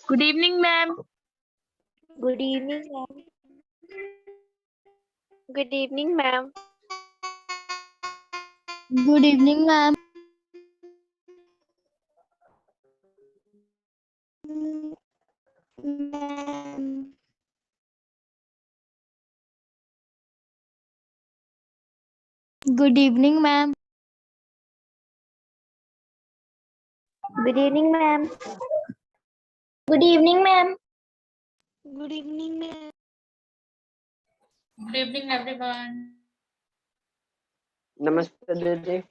Good evening, ma'am. Good evening, ma'am. Good evening, ma'am. Good evening, ma'am. Ma'am. Good evening, ma'am. Good evening, ma'am. Good evening, ma'am. Good evening, ma'am. Good evening, everyone. नमस्ते दीदी।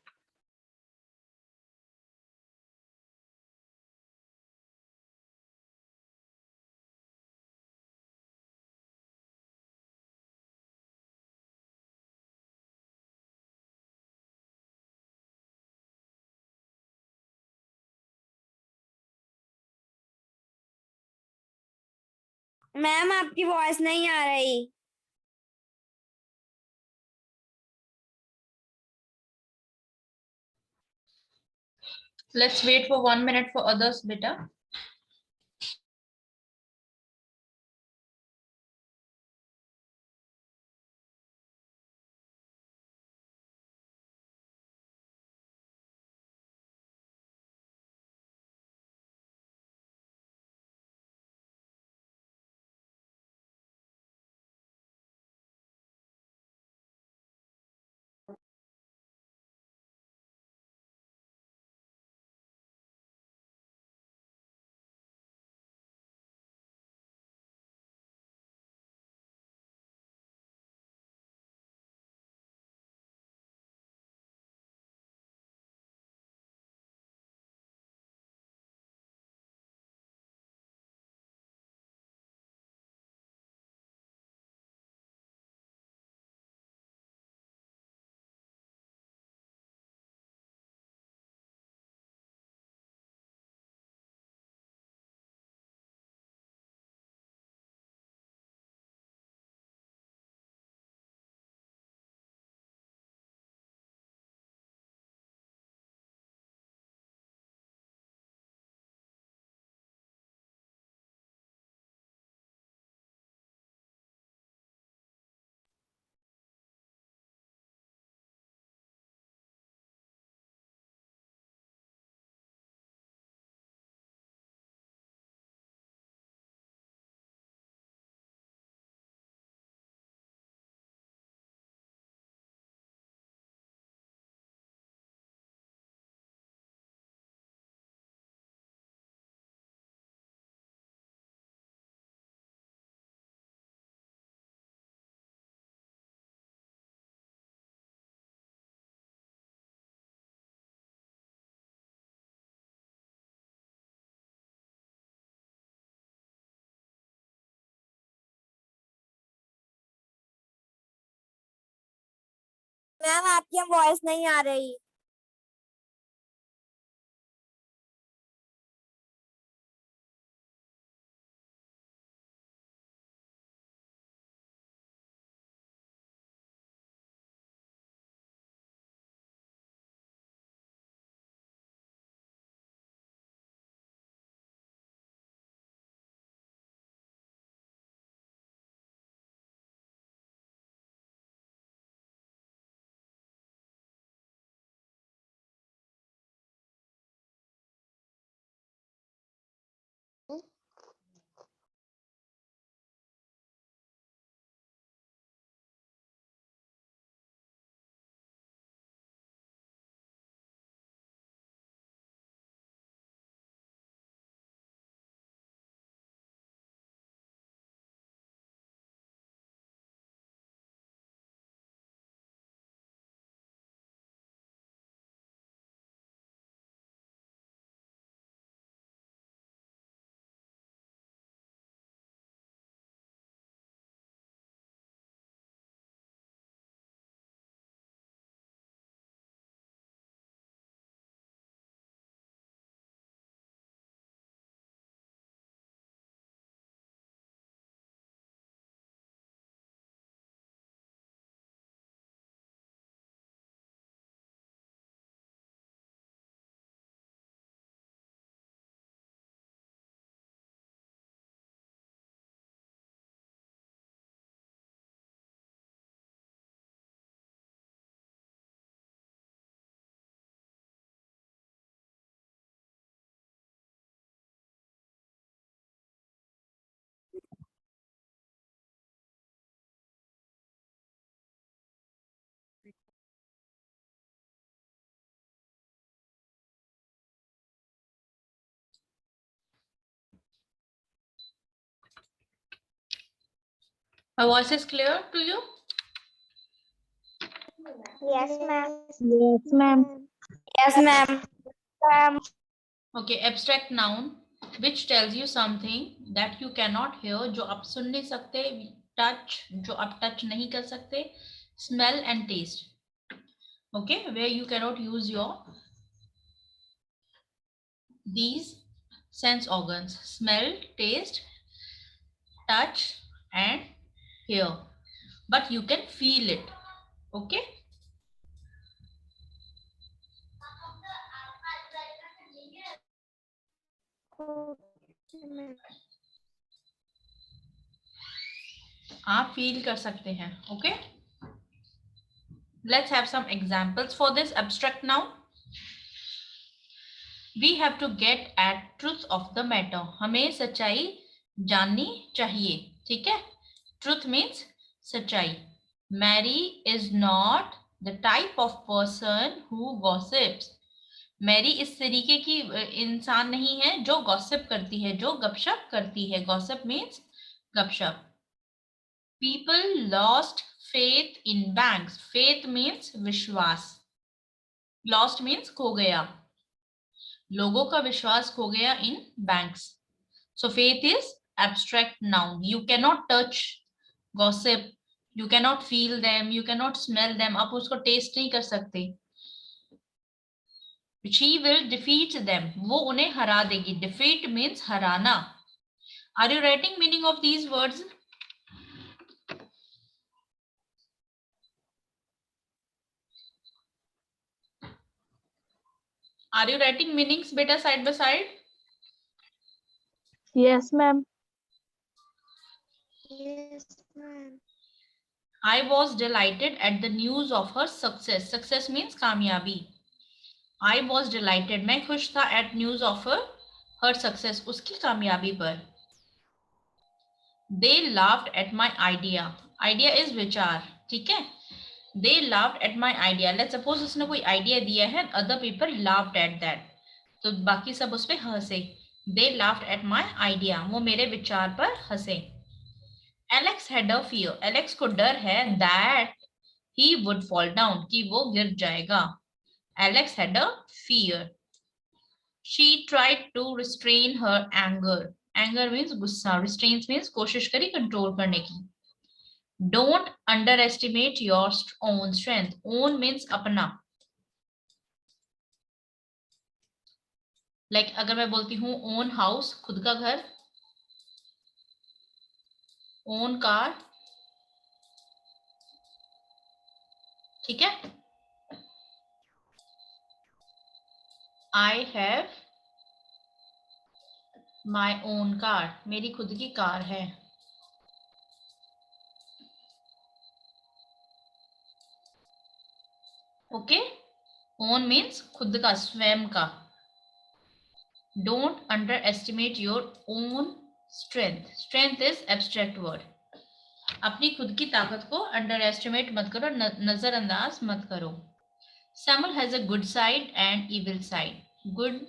Ma'am आपकी voice नहीं आ रही। Let's wait for 1 minute for others, beta. Ma'am आपकी voice नहीं आ रही। My voice is clear to you? Yes, ma'am. Yes, ma'am. Yes, ma'am. Okay, abstract noun which tells you something that you cannot hear, जो आप सुन नहीं सकते, touch जो आप touch नहीं कर सकते, smell and taste. Okay, where you cannot use your these sense organs: smell, taste, touch and hear, but you can feel it. Okay, आप feel कर सकते हैं. Okay, let's have some examples for this abstract noun. We have to get at truth of the matter. हमें सच्चाई जाननी चाहिए. ठीक है, truth means सच्चाई. Mary is not the type of person who gossips. Mary इस तरीके की इंसान नहीं है जो गॉसिप करती है, जो गपशप करती है. गॉसिप मीन्स गपशप. People lost faith in banks. Faith means विश्वास. Lost means खो गया. लोगों का विश्वास खो गया in banks. So faith is abstract noun. You cannot touch gossip. You cannot feel them. You cannot smell them. आप उसको taste नहीं कर सकते. She will defeat them. वो उन्हें हरा देगी. Defeat means Hariana. Are you writing meaning of these words? Are you writing meanings beta side by side? Yes, ma'am. Yes, ma'am. I was delighted at the news of her success. Success means कामयाबी. I was delighted. मैं खुश था at news of her success. उसकी कामयाबी पर. They laughed at my idea. Idea is विचार. ठीक है. They laughed at my idea. Let's suppose उसने कोई idea दिया है, other people laughed at that. तो बाकी सब उस पे हंसे. They laughed at my idea. वो मेरे विचार पर हंसे. Alex had a fear. Alex को डर है that he would fall down. कि वो गिर जाएगा. Alex had a fear. She tried to restrain her anger. Anger means गुस्सा. Restrains means कोशिश करी कंट्रोल करने की. Don't underestimate your own strength. Own means अपना. Like अगर मैं बोलती हूँ own house, खुद का घर, own car, ठीक है. I have my own car. मेरी खुद की कार है. ओके, own means खुद का, स्वयं का. Don't underestimate your own strength. Strength is abstract word. अपनी खुद की ताकत को underestimate मत करो, नजरअंदाज मत करो. Samuel has a good side and evil side. Good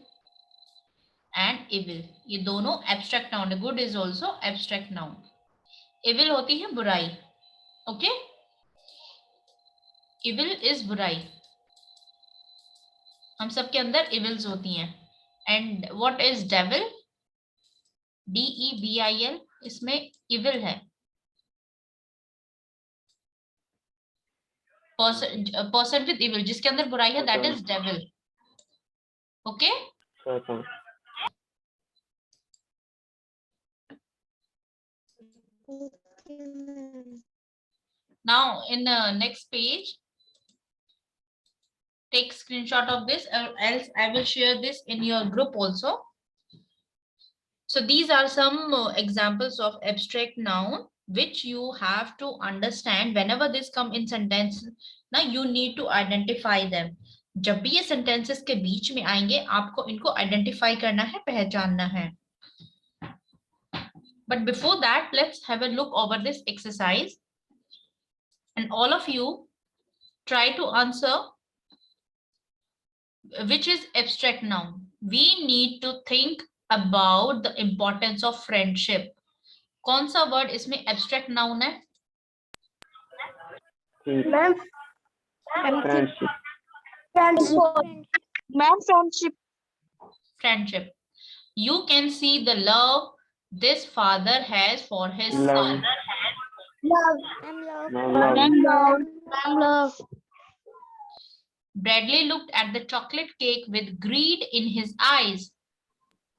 and evil ये दोनों abstract noun है. Good is also abstract noun. Evil होती है बुराई. Okay, evil is बुराई. हम सबके अंदर evils होती हैं. And what is devil? DEVIL. इसमें evil है. Person with evil, जिसके अंदर बुराई है, that is devil. Okay. Now in the next page, take screenshot of this, or else I will share this in your group also. So these are some examples of abstract noun which you have to understand. Whenever this come in sentence, now you need to identify them. जब भी ये sentences के बीच में आएंगे, आपको इनको identify करना है, पहचानना है. But before that, let's have a look over this exercise. And all of you try to answer which is abstract noun. We need to think about the importance of friendship. कौन सा word इसमें abstract noun है? Ma'am friendship, ma'am friendship Friendship. You can see the love this father has for his son. love Bradley looked at the chocolate cake with greed in his eyes.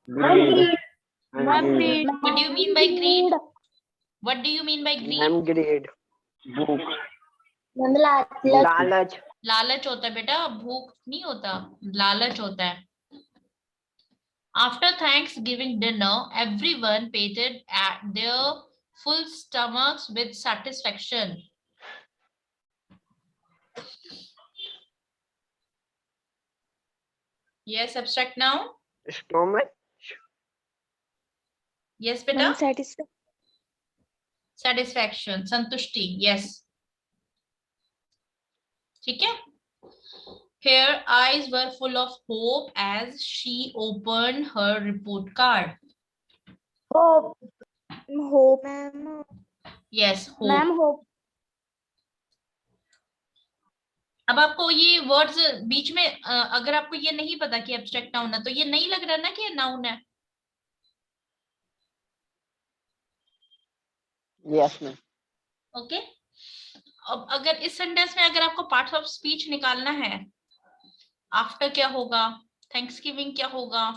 greed, What do you mean by greed? What do you mean by greed? Ma'am grade, भूख, लालच। लालच, लालच होता है बेटा, भूख नहीं होता, लालच होता है. After Thanksgiving dinner, everyone pated at their full stomachs with satisfaction. Yes, abstract noun. Stomach, Yes, beta. satisfaction Satisfaction, संतुष्टि. Yes. ठीक है. Her eyes were full of hope as she opened her report card. hope ma'am Yes, hope. hope अब आपको ये words बीच में अगर आपको ये नहीं पता कि एब्स्ट्रैक्ट नाउन है तो ये नहीं लग रहा ना कि ये नाउन है. Yes ma'am, okay. अब अगर इस सेंटेंस में अगर आपको पार्ट्स ऑफ स्पीच निकालना है, आफ्टर क्या होगा, थैंक्सगिविंग क्या होगा,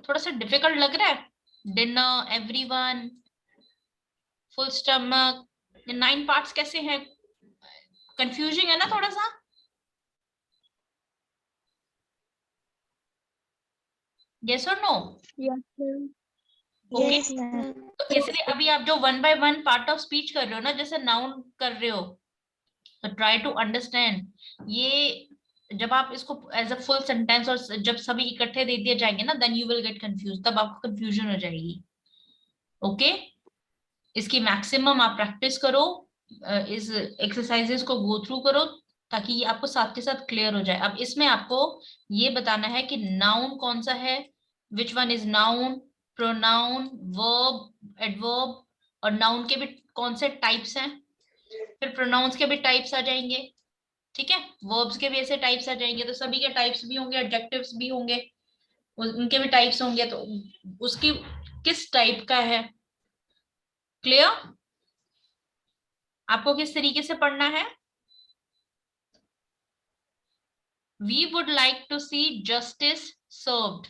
थोड़ा सा डिफिकल्ट लग रहा है. Dinner, everyone, full stomach, 9 parts कैसे हैं, कंफ्यूजिंग है ना थोड़ा सा. यस और नो? ओके. तो इसलिए अभी आप जो 1 by 1 पार्ट ऑफ स्पीच कर रहे हो ना, जैसे नाउन कर रहे हो, तो ट्राई टू अंडरस्टैंड. ये जब आप इसको एज अ फुल सेंटेंस और जब सभी इकट्ठे दे दिए जाएंगे ना, then you will get confuse, तब आपको कंफ्यूजन हो जाएगी. ओके. इसकी मैक्सिमम आप प्रैक्टिस करो, इस एक्सरसाइजेस को गो थ्रू करो ताकि ये आपको साथ के साथ क्लियर हो जाए. अब इसमें आपको ये बताना है कि नाउन कौन सा है, which one is noun, pronoun, verb, adverb, और नाउन के भी कौन से टाइप्स हैं, फिर प्रोनाउंस के भी टाइप्स आ जाएंगे. ठीक है. वर्ब्स के भी ऐसे टाइप्स आ जाएंगे, तो सभी के टाइप्स भी होंगे, एडजेक्टिव्स भी होंगे, उनके भी टाइप्स होंगे, तो उसकी किस टाइप का है. क्लियर? आपको किस तरीके से पढ़ना है? We would like to see justice served.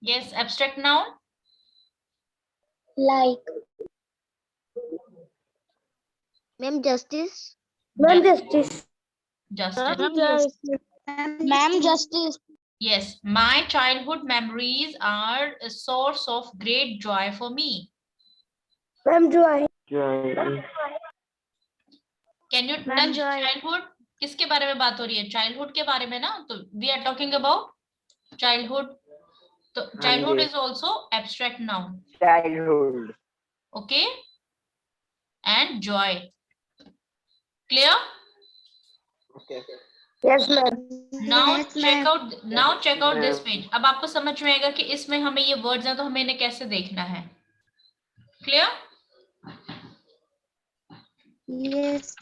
Yes, abstract noun. Like. Ma'am justice Justice. Ma'am, justice. Yes, my childhood memories are a source of great joy for me. Ma'am joy Can you Ma'am, touch joy. childhood? किसके बारे में बात हो रही है? Childhood के बारे में ना. तो we are talking about childhood. तो childhood is also abstract noun. Childhood, Okay. And joy. Clear? Okay, yes ma'am Now Yes, check ma'am. out this ma'am. page. अब आपको समझ में आएगा कि इसमें हमें ये वर्ड्स हैं तो हमें इन्हें कैसे देखना है. Clear? yes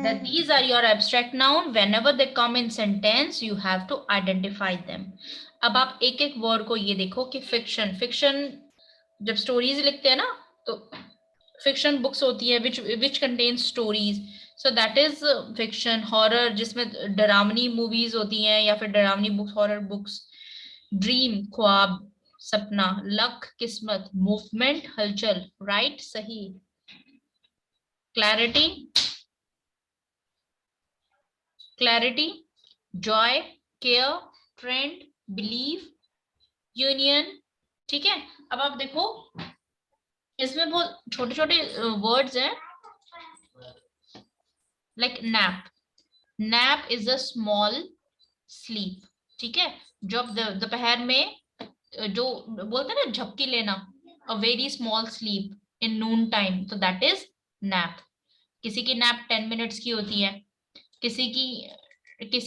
That these are your abstract noun. Whenever they come in sentence, you have to identify them. अब आप एक एक वर्ड को ये देखो कि फिक्शन जब स्टोरीज लिखते हैं ना, तो फिक्शन बुक्स होती है which contains stories. So that is fiction. Horror, जिसमें डरावनी मूवीज होती हैं या फिर डरावनी बुक्स, हॉरर बुक्स. ड्रीम, ख्वाब, सपना. लक, किस्मत. मूवमेंट, हलचल. राइट, सही. Clarity, Joy, care, trend, believe, union. ठीक है. अब आप देखो इसमें बहुत छोटे छोटे वर्ड्स हैं, like nap. Nap is a small sleep. ठीक है. जब दोपहर में जो बोलते हैं ना झपकी लेना, a very small sleep in Noon time, तो दैट इज नैप. किसी की नैप 10 मिनट्स की होती है, किसी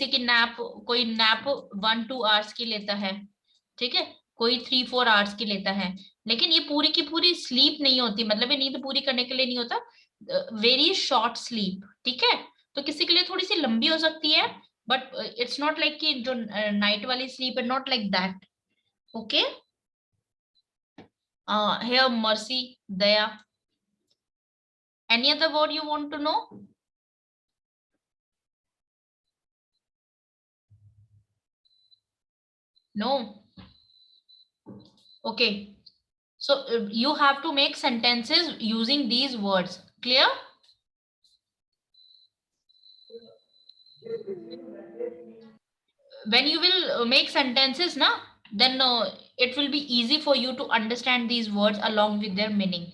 की नैप, कोई नैप 1-2 आवर्स की लेता है. ठीक है. कोई 3-4 आवर्स की लेता है. लेकिन ये पूरी की पूरी स्लीप नहीं होती, मतलब ये नींद पूरी करने के लिए नहीं होता. वेरी शॉर्ट स्लीप, ठीक है। तो किसी के लिए थोड़ी सी लंबी हो सकती है, बट इट्स नॉट लाइक कि जो नाइट वाली स्लीप है, not like that. Okay, here mercy, daya. Any other word you want to know? No. Okay, so you have to make sentences using these words. Clear? When you will make sentences na, then it will be easy for you to understand these words along with their meaning.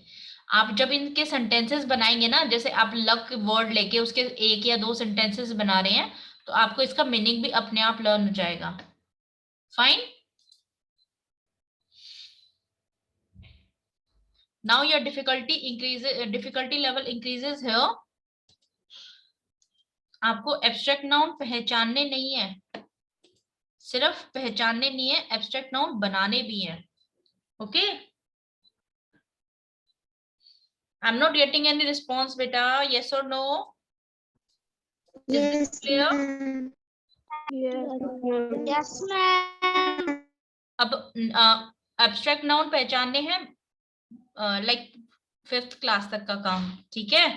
आप जब इनके sentences बनाएंगे ना, जैसे आप luck word लेके उसके एक या दो सेंटेंसेस बना रहे हैं, तो आपको इसका मीनिंग भी अपने आप लर्न हो जाएगा। Fine, now your difficulty level increases here. आपको एब्स्ट्रैक्ट नाउन पहचानने नहीं है, सिर्फ पहचानने नहीं है, एब्स्ट्रैक्ट नाउन बनाने भी हैं। Okay, I am not getting any response बेटा, यस और no? Yes, clear? ma'am. Yes, ma'am. अब एब्स्ट्रैक्ट नाउन पहचानने हैं, लाइक 5th क्लास तक का काम, ठीक है।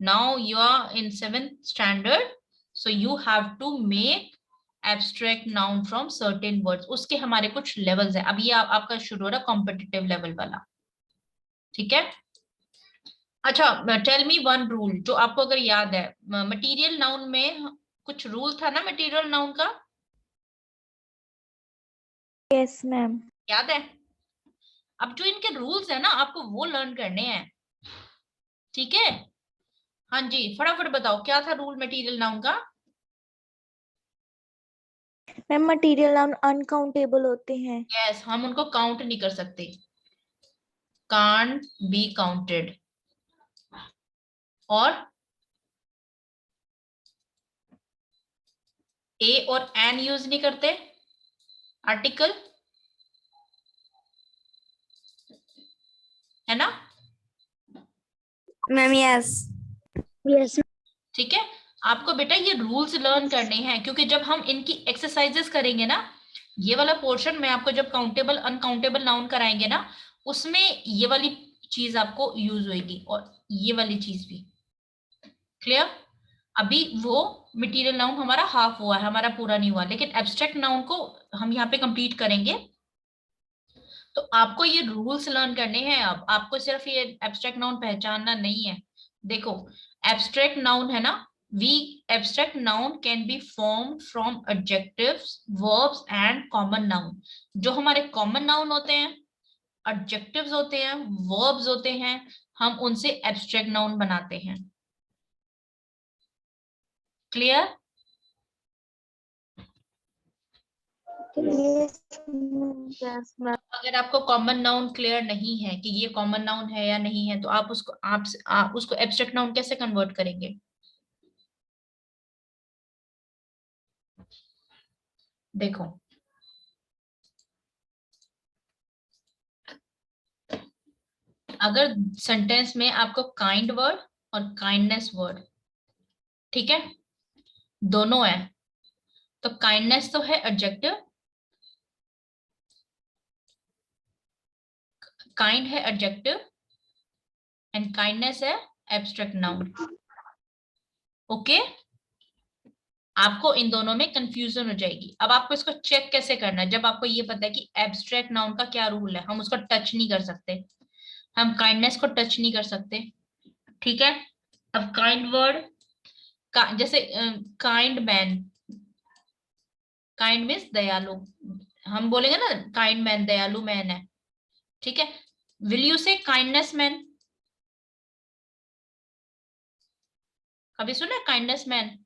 Now you are in 7th standard, so you have to make abstract noun from certain words. उसके हमारे कुछ लेवल्स हैं। अब ये आपका शुरू हो रहा कॉम्पिटिटिव लेवल वाला, ठीक है। अच्छा, टेल मी वन रूल जो आपको अगर याद है। मटेरियल नाउन में कुछ रूल था ना मटेरियल नाउन का? Yes, ma'am. याद है? अब जो इनके रूल्स है ना, आपको वो लर्न करने हैं, ठीक है। हाँ जी, फटाफट बताओ क्या था रूल मटेरियल नाउन का? मैम मटेरियल नाउन अनकाउंटेबल होते हैं। यस, हम उनको काउंट नहीं कर सकते, कांट बी काउंटेड। और ए और एन यूज नहीं करते, आर्टिकल, है ना? Ma'am yes. यस। ठीक है, आपको बेटा ये रूल्स लर्न करने हैं, क्योंकि जब हम इनकी एक्सरसाइजेस करेंगे ना, ये वाला पोर्शन में आपको जब काउंटेबल अनकाउंटेबल नाउन कराएंगे ना, उसमें ये वाली चीज आपको यूज होगी और ये वाली चीज भी। क्लियर? अभी वो मटेरियल नाउन हमारा हाफ हुआ है, हमारा पूरा नहीं हुआ, लेकिन एब्स्ट्रैक्ट नाउन को हम यहाँ पे कंप्लीट करेंगे। तो आपको ये रूल्स लर्न करने हैं। अब आपको सिर्फ ये एब्स्ट्रैक्ट नाउन पहचानना नहीं है। देखो, एब्स्ट्रैक्ट नाउन है ना, we abstract noun can be formed from adjectives, verbs and common noun। जो हमारे common noun होते हैं, adjectives होते हैं, verbs होते हैं, हम उनसे abstract noun बनाते हैं। क्लियर? Yes ma'am. अगर आपको कॉमन नाउन क्लियर नहीं है कि ये कॉमन नाउन है या नहीं है, तो आप उसको एब्स्ट्रैक्ट नाउन कैसे कन्वर्ट करेंगे? देखो, अगर सेंटेंस में आपको काइंड वर्ड और काइंडनेस वर्ड, ठीक है, दोनों है, तो काइंडनेस तो है एडजेक्टिव, काइंड है एडजेक्टिव एंड काइंडनेस है एब्स्ट्रैक्ट नाउन। ओके, आपको इन दोनों में कंफ्यूजन हो जाएगी। अब आपको इसको चेक कैसे करना है? जब आपको ये पता है कि एब्स्ट्रैक्ट नाउन का क्या रूल है, हम उसको टच नहीं कर सकते, हम काइंडनेस को टच नहीं कर सकते, ठीक है। अब काइंड वर्ड का, जैसे काइंड मैन, काइंड मीन्स दयालु, हम बोलेंगे ना काइंड मैन, दयालु मैन है, ठीक है। विल यू से काइंडनेस मैन? कभी सुना काइंडनेस मैन?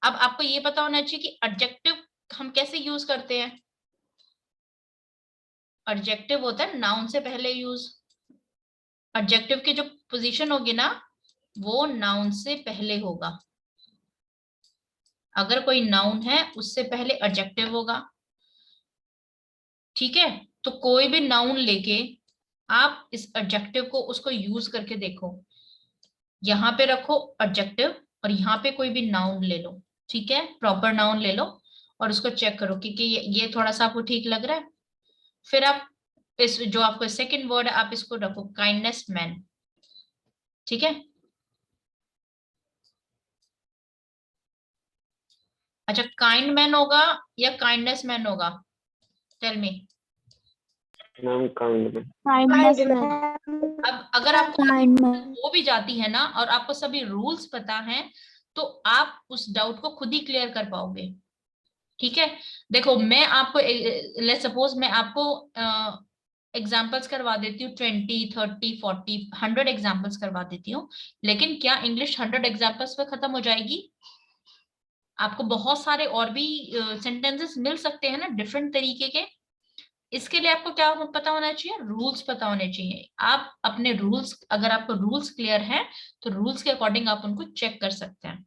अब आपको ये पता होना चाहिए कि एडजेक्टिव हम कैसे यूज करते हैं। एडजेक्टिव होता है नाउन से पहले यूज, एडजेक्टिव की जो पोजीशन होगी ना, वो नाउन से पहले होगा। अगर कोई नाउन है उससे पहले एडजेक्टिव होगा, ठीक है। तो कोई भी नाउन लेके आप इस एडजेक्टिव को उसको यूज करके देखो, यहाँ पे रखो एडजेक्टिव और यहाँ पे कोई भी नाउन ले लो, ठीक है, प्रॉपर नाउन ले लो और उसको चेक करो कि ये थोड़ा सा आपको ठीक लग रहा है। फिर आप इस जो आपको सेकंड वर्ड है आप इसको रखो काइंडनेस मैन, ठीक है। अच्छा, काइंड मैन होगा या काइंडनेस मैन होगा, टेल मी। मैम काइंड में। kindness man. अब अगर आपको Kind man. हो भी जाती है ना और आपको सभी रूल्स पता हैं तो आप उस डाउट को खुद ही क्लियर कर पाओगे, ठीक है। देखो मैं आपको लेट्स सपोज मैं आपको एग्जाम्पल्स करवा देती हूँ 20, 30, 40, 100 एग्जाम्पल्स करवा देती हूँ, लेकिन क्या इंग्लिश 100 एग्जाम्पल्स पे खत्म हो जाएगी? आपको बहुत सारे और भी सेंटेंसेस मिल सकते हैं ना डिफरेंट तरीके के। इसके लिए आपको क्या पता होना चाहिए? रूल्स पता होने चाहिए। आप अपने रूल्स, अगर आपको रूल्स क्लियर है तो रूल्स के अकॉर्डिंग आप उनको चेक कर सकते हैं,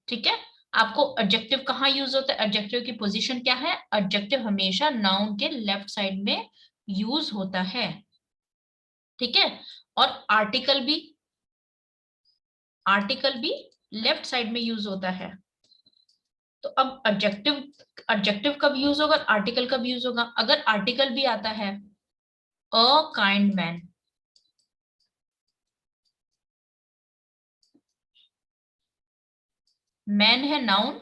ठीक है। आपको एडजेक्टिव कहाँ यूज होता है, एडजेक्टिव की पोजीशन क्या है? एडजेक्टिव हमेशा नाउन के लेफ्ट साइड में यूज होता है, ठीक है। और आर्टिकल भी लेफ्ट साइड में यूज होता है। तो अब एडजेक्टिव कब यूज होगा, आर्टिकल कब यूज होगा? अगर आर्टिकल भी आता है अ काइंड मैन, मैन है नाउन,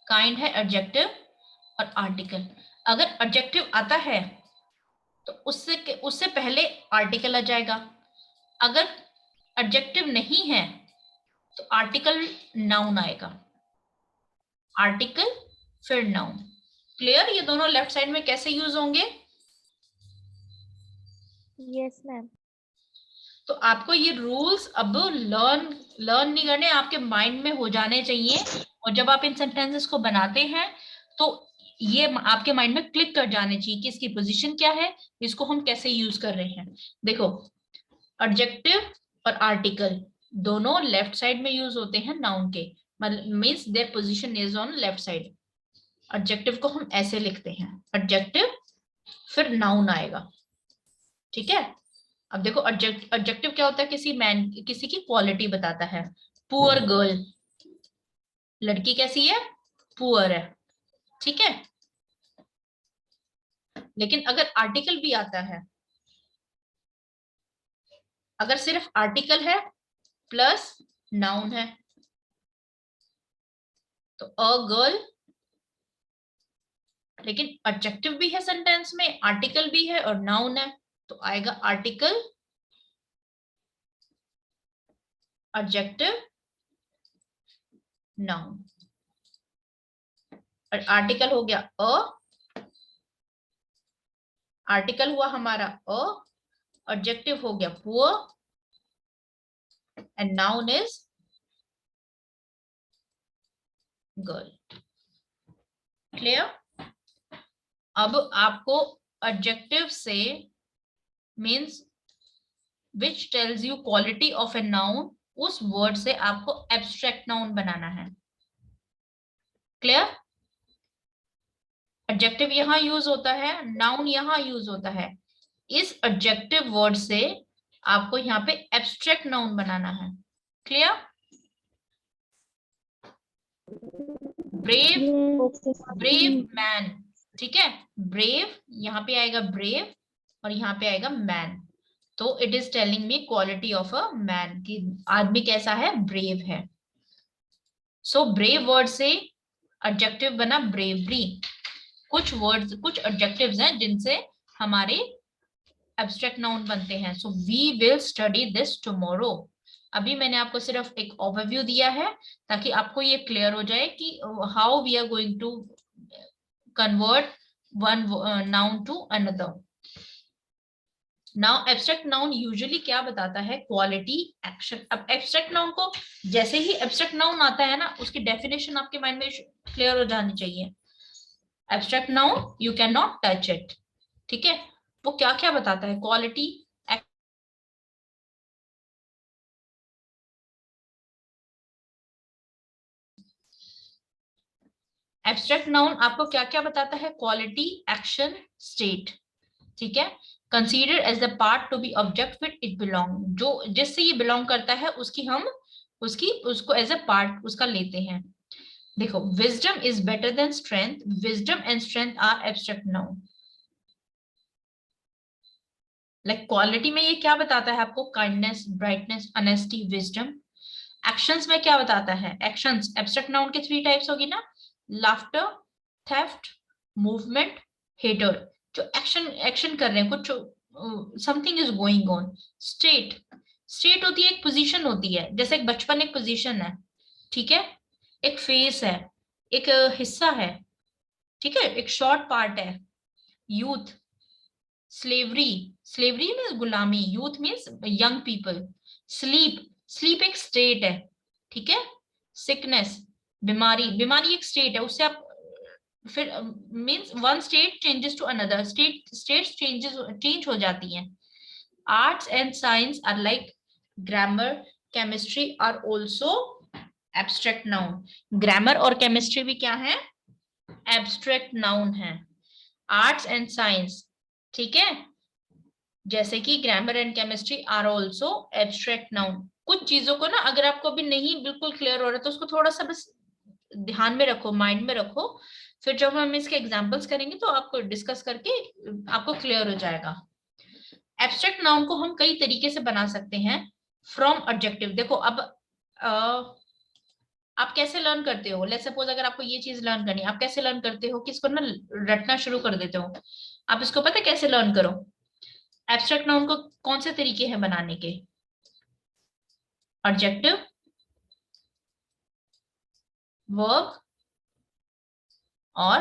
काइंड है एडजेक्टिव और आर्टिकल। अगर एडजेक्टिव आता है तो उससे पहले आर्टिकल आ जाएगा। अगर एडजेक्टिव नहीं है तो आर्टिकल नाउन आएगा, आर्टिकल फिर नाउन। क्लियर? ये दोनों लेफ्ट साइड में कैसे यूज होंगे? Yes, ma'am. तो आपको ये रूल्स अब लर्न नहीं करने, आपके माइंड में हो जाने चाहिए। और जब आप इन सेंटेंसेस को बनाते हैं तो ये आपके माइंड में क्लिक कर जाने चाहिए कि इसकी पोजीशन क्या है, इसको हम कैसे यूज कर रहे हैं। देखो, एडजेक्टिव और आर्टिकल दोनों लेफ्ट साइड में यूज होते हैं नाउन के, means their position is on left side. Adjective को हम ऐसे लिखते हैं, एडजेक्टिव फिर नाउन आएगा, ठीक है। अब देखो एडजेक्टिव क्या होता है? किसी की क्वालिटी बताता है। पुअर गर्ल, लड़की कैसी है? पुअर है, ठीक है। लेकिन अगर आर्टिकल भी आता है, अगर सिर्फ आर्टिकल है प्लस नाउन है तो अ गर्ल, लेकिन एडजेक्टिव भी है सेंटेंस में, आर्टिकल भी है और नाउन है, तो आएगा आर्टिकल एडजेक्टिव नाउन। और आर्टिकल हो गया आर्टिकल हुआ हमारा एडजेक्टिव हो गया poor and noun is girl. Clear? अब आपको एडजेक्टिव से means which tells you quality of a noun, उस वर्ड से आपको एब्स्ट्रैक्ट नाउन बनाना है। क्लियर? एडजेक्टिव यहां यूज होता है, नाउन यहां यूज होता है। इस एडजेक्टिव वर्ड से आपको यहाँ पे एब्स्ट्रैक्ट नाउन बनाना है। क्लियर? ब्रेव, ब्रेव मैन, ठीक है। ब्रेव, यहाँ पे आएगा ब्रेव और यहाँ पे आएगा मैन, तो it is telling me quality of a man, कि आदमी कैसा है? ब्रेव है। सो ब्रेव वर्ड से एडजेक्टिव बना ब्रेवरी। कुछ वर्ड्स, कुछ एडजेक्टिव्स हैं जिनसे हमारे एब्स्ट्रैक्ट नाउन बनते हैं। So we will study this tomorrow. अभी मैंने आपको सिर्फ एक ओवरव्यू दिया है ताकि आपको ये क्लियर हो जाए कि how we are going to convert one noun to another. Now abstract noun usually क्या बताता है? Quality, action. अब एब्स्ट्रैक्ट नाउन को जैसे ही एब्स्ट्रैक्ट नाउन आता है ना, उसकी डेफिनेशन आपके माइंड में क्लियर हो जानी चाहिए। Abstract noun you can not touch it, ठीक है। वो क्या क्या बताता है? क्वालिटी, एब्स्ट्रैक्ट नाउन आपको क्या क्या बताता है? क्वालिटी, एक्शन, स्टेट, ठीक है। Consider as the part to be object which it belong, जो जिससे ये बिलोंग करता है उसकी हम उसको एज अ पार्ट उसका लेते हैं। देखो, wisdom is better than strength, wisdom and strength are abstract noun. Like quality में ये क्या बताता है आपको? Kindness, brightness, honesty, wisdom. Actions में क्या बताता है? एक्शंस एब्स्ट्रैक्ट नाउन के 3 टाइप्स होगी ना, लाफ्टर, थेफ्ट, मूवमेंट, हेटर। जो एक्शन कर रहे हैं, कुछ something is going on. State होती है, एक पोजीशन होती है, जैसे एक बचपन एक पोजीशन है, ठीक है, एक फेस है, एक हिस्सा है, ठीक है, एक शॉर्ट पार्ट है। यूथ, स्लेवरी मीन्स गुलामी, youth means young people. Sleep एक स्टेट है, ठीक है। सिकनेस, बीमारी एक स्टेट है, उससे आप फिर means one state changes to another, states change हो जाती हैं। Arts and science are like grammar, chemistry are also abstract noun. Grammar और केमिस्ट्री भी क्या है? एब्स्ट्रैक्ट नाउन है। आर्ट्स एंड साइंस, ठीक है, जैसे कि grammar and chemistry are also abstract noun. कुछ चीजों को ना अगर आपको अभी नहीं बिल्कुल क्लियर हो रहा तो उसको थोड़ा सा बस ध्यान में रखो, माइंड में रखो, फिर जब हम इसके एग्जांपल्स करेंगे तो आपको डिस्कस करके आपको क्लियर हो जाएगा। एब्स्ट्रैक्ट नाउन को हम कई तरीके से बना सकते हैं फ्रॉम एडजेक्टिव। देखो अब आप कैसे लर्न करते हो? लेट्स सपोज अगर आपको ये चीज लर्न करनी है, आप कैसे लर्न करते हो कि इसको ना रटना शुरू कर देते हो। आप इसको पता है कैसे लर्न करो? एब्स्ट्रैक्ट नाउन को कौन से तरीके हैं बनाने के? एडजेक्टिव, वर्ब और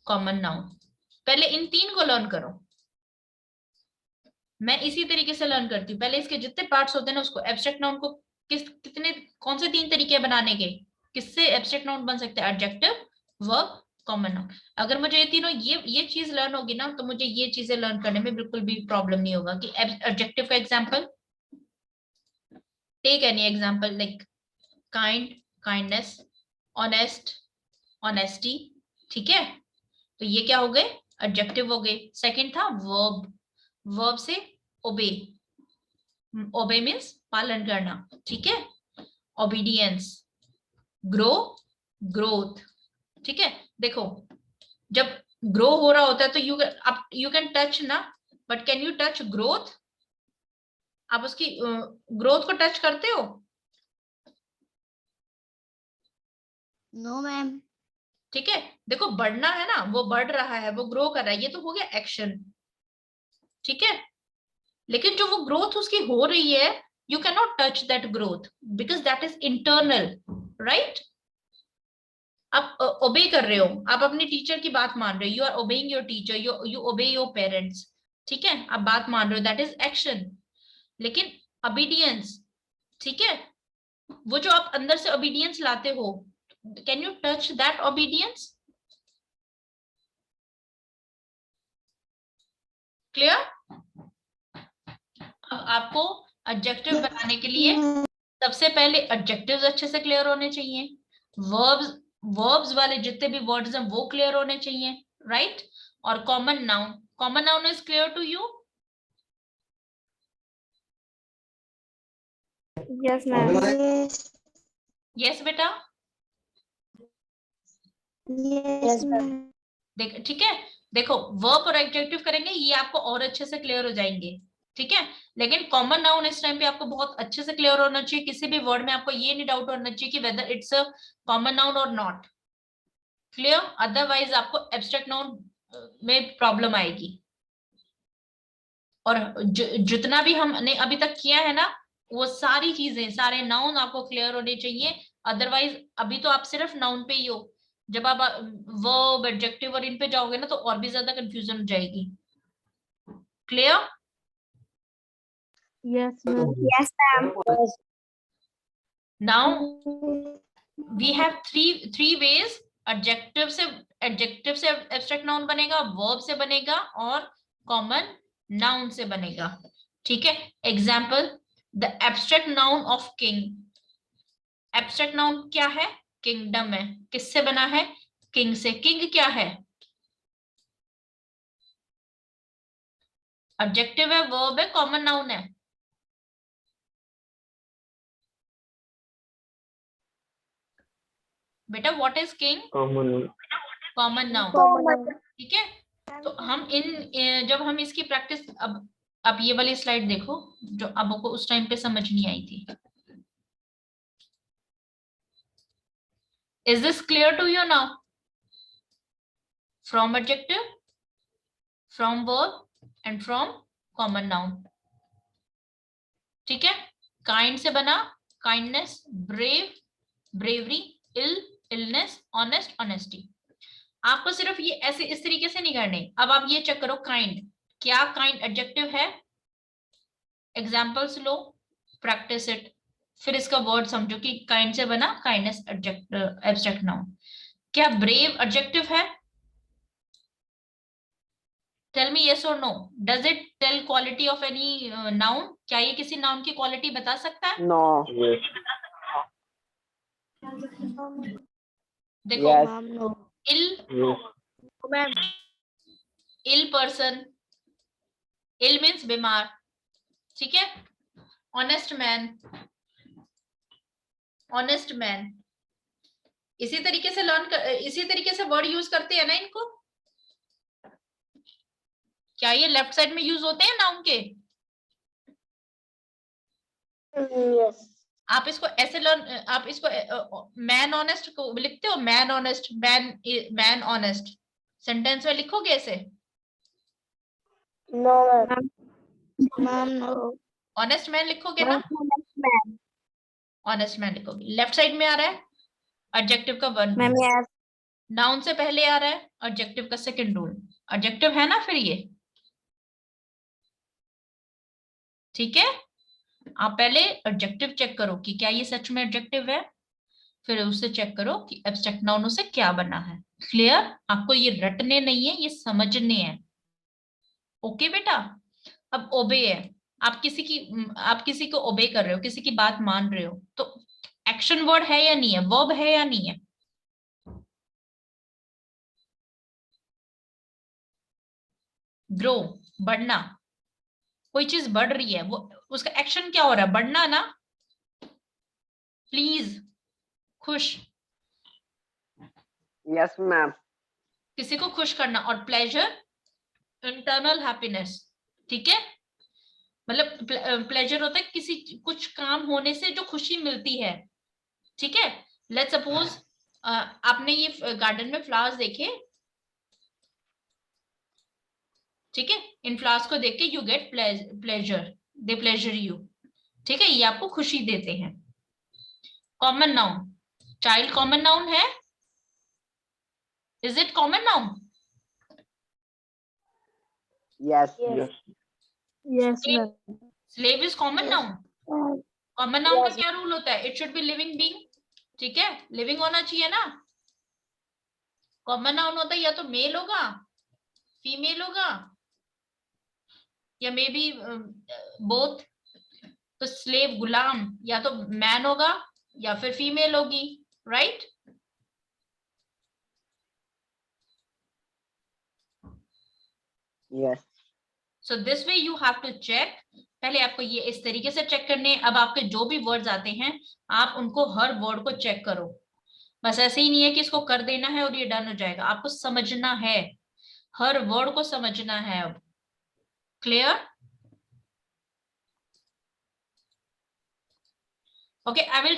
कॉमन नाउन। पहले इन 3 को लर्न करो। मैं इसी तरीके से लर्न करती हूँ। पहले इसके जितने पार्ट्स होते हैं ना उसको, एब्स्ट्रैक्ट नाउन को कौन से 3 तरीके बनाने के, किससे एब्स्ट्रैक्ट नाउन बन सकते हैं? Adjective, verb, common noun. अगर मुझे ये तीनों ये चीज लर्न होगी ना तो मुझे ये चीजें लर्न करने में बिल्कुल भी प्रॉब्लम नहीं होगा। कि एडजेक्टिव का example, take any example like kind, kindness, honest, honesty, ठीक है। तो ये क्या हो गए? एडजेक्टिव हो गए। सेकंड था वर्ब, वर्ब से ओबे, ओबे मीन्स पालन करना, ठीक है। ओबीडियंस, ग्रो, ग्रोथ, ठीक है। देखो, जब ग्रो हो रहा होता है तो यू कैन टच ना, but can you touch growth? आप उसकी ग्रोथ को टच करते हो? No ma'am. ठीक है, देखो बढ़ना है ना, वो बढ़ रहा है, वो ग्रो कर रहा है, ये तो हो गया एक्शन, ठीक है। लेकिन जो वो ग्रोथ उसकी हो रही है, you can not touch that growth because that is internal, right. आप ओबे कर रहे हो, आप अपने टीचर की बात मान रहे हो, you are obeying your teacher, you obey your parents, ठीक है, आप बात मान रहे हो, दैट इज एक्शन। लेकिन ओबीडियंस, ठीक है, वो जो आप अंदर से ओबीडियंस लाते हो, can you touch that obedience? Clear? अब आपको एडजेक्टिव बनाने के लिए सबसे पहले एडजेक्टिव्स अच्छे से क्लियर होने चाहिए, वर्ब्स वाले जितने भी वर्ड्स हैं वो क्लियर होने चाहिए, राइट। और common noun is clear to you? Yes ma'am. Yes बेटा, यस मैम। देख ठीक है। देखो, वर्ब और एडजेक्टिव करेंगे ये आपको और अच्छे से क्लियर हो जाएंगे, ठीक है। लेकिन कॉमन नाउन इस टाइम पे आपको बहुत अच्छे से क्लियर होना चाहिए। किसी भी वर्ड में आपको ये नहीं डाउट होना चाहिए कि whether it's a common noun और नॉट। क्लियर? अदरवाइज आपको एब्स्ट्रैक्ट नाउन में प्रॉब्लम आएगी। और जितना भी हमने अभी तक किया है ना, वो सारी चीजें, सारे नाउन आपको क्लियर होने चाहिए। अदरवाइज अभी तो आप सिर्फ नाउन पे ही हो, जब आप वर्ब, एडजेक्टिव और इन पे जाओगे ना तो और भी ज्यादा कंफ्यूजन हो जाएगी। Clear? Yes ma'am. Yes ma'am. Now we have three ways. Adjective से एब्स्ट्रैक्ट नाउन बनेगा, वर्ब से बनेगा और कॉमन नाउन से बनेगा, ठीक है। Example, the abstract noun of king. Abstract noun क्या है? किंगडम है। किससे बना है? किंग से। किंग क्या है? एडजेक्टिव है, वर्ब है, कॉमन नाउन है? बेटा what is king? Common common noun, common ठीक है। तो हम जब हम इसकी प्रैक्टिस, अब आप ये वाली स्लाइड देखो जो आपको उस टाइम पे समझ नहीं आई थी। Is this clear to you now? From adjective, from verb and from common noun, ठीक है। काइंड से बना kindness, brave bravery, illness, honest honesty. आपको सिर्फ ये ऐसे इस तरीके से नहीं करने। अब आप ये चेक करो, काइंड, क्या काइंड एडजेक्टिव है? एग्जाम्पल्स लो, प्रैक्टिस इट, फिर इसका वर्ड समझो कि काइंड से बना काइंडनेस एब्स्ट्रैक्ट नाउन। क्या ब्रेव एडजेक्टिव है? टेल मी यस और no. Does it tell quality of any noun? क्या ये किसी नाउन की क्वालिटी बता सकता है? नो देखो, Yes. मैम नो इल मैम इल पर्सन, इल मीन्स बीमार, ठीक है। ऑनेस्ट मैन, ऑनेस्ट मैन, इसी तरीके से इसी तरीके से वर्ड यूज करते हैं ना इनको। क्या ये लेफ्ट साइड में यूज होते हैं नाउन के? यस आप इसको ऐसे लर्न, आप इसको मैन ऑनेस्ट को लिखते हो, man honest, man honest sentence में लिखोगे ऐसे? No ma'am no honest man लिखोगे ना? ऑनेस्ट मैन लिखोगे। लेफ्ट साइड में आ रहा है एडजेक्टिव का one ma'am rule, yes noun से पहले आ रहा है एडजेक्टिव का सेकंड रूल। एडजेक्टिव है ना फिर ये, ठीक है। आप पहले एडजेक्टिव चेक करो कि क्या ये सच में एडजेक्टिव है, फिर उससे चेक करो कि एब्स्ट्रैक्ट नाउन से क्या बना है। क्लियर? आपको ये रटने नहीं है, ये समझने हैं। ओके बेटा। अब ओबे है, आप किसी को ओबे कर रहे हो, किसी की बात मान रहे हो, तो एक्शन वर्ड है या नहीं है, वर्ब है या नहीं है? ग्रो, बढ़ना, कोई चीज बढ़ रही है, वो उसका एक्शन क्या हो रहा है? बढ़ना ना। प्लीज, खुश, Yes, ma'am. किसी को खुश करना। और प्लेजर, इंटरनल हैप्पीनेस, ठीक है। मतलब प्लेजर होता है किसी कुछ काम होने से जो खुशी मिलती है, ठीक है। लेट्स सपोज आपने ये गार्डन में फ्लावर्स देखे, ठीक है। इन फ्लावर्स को देख के you get pleasure, they pleasure you, ठीक है, ये आपको खुशी देते हैं। Common noun, child common noun है? Is it common noun? Yes. Yes. Yes ma'am slave is common noun? Common noun का क्या रूल होता है? It should be living being, ठीक है, लिविंग होना चाहिए ना। कॉमन नाउन होता है या तो मेल होगा, फीमेल होगा, या मे बी बोथ। तो स्लेव गुलाम या तो मैन होगा या फिर फीमेल होगी, right? Yes. So this way you have to check. पहले आपको ये इस तरीके से चेक करने। अब आपके जो भी वर्ड्स आते हैं आप उनको हर वर्ड को चेक करो। बस ऐसे ही नहीं है कि इसको कर देना है और ये डन हो जाएगा, आपको समझना है, हर वर्ड को समझना है। अब क्लियर? Okay, I will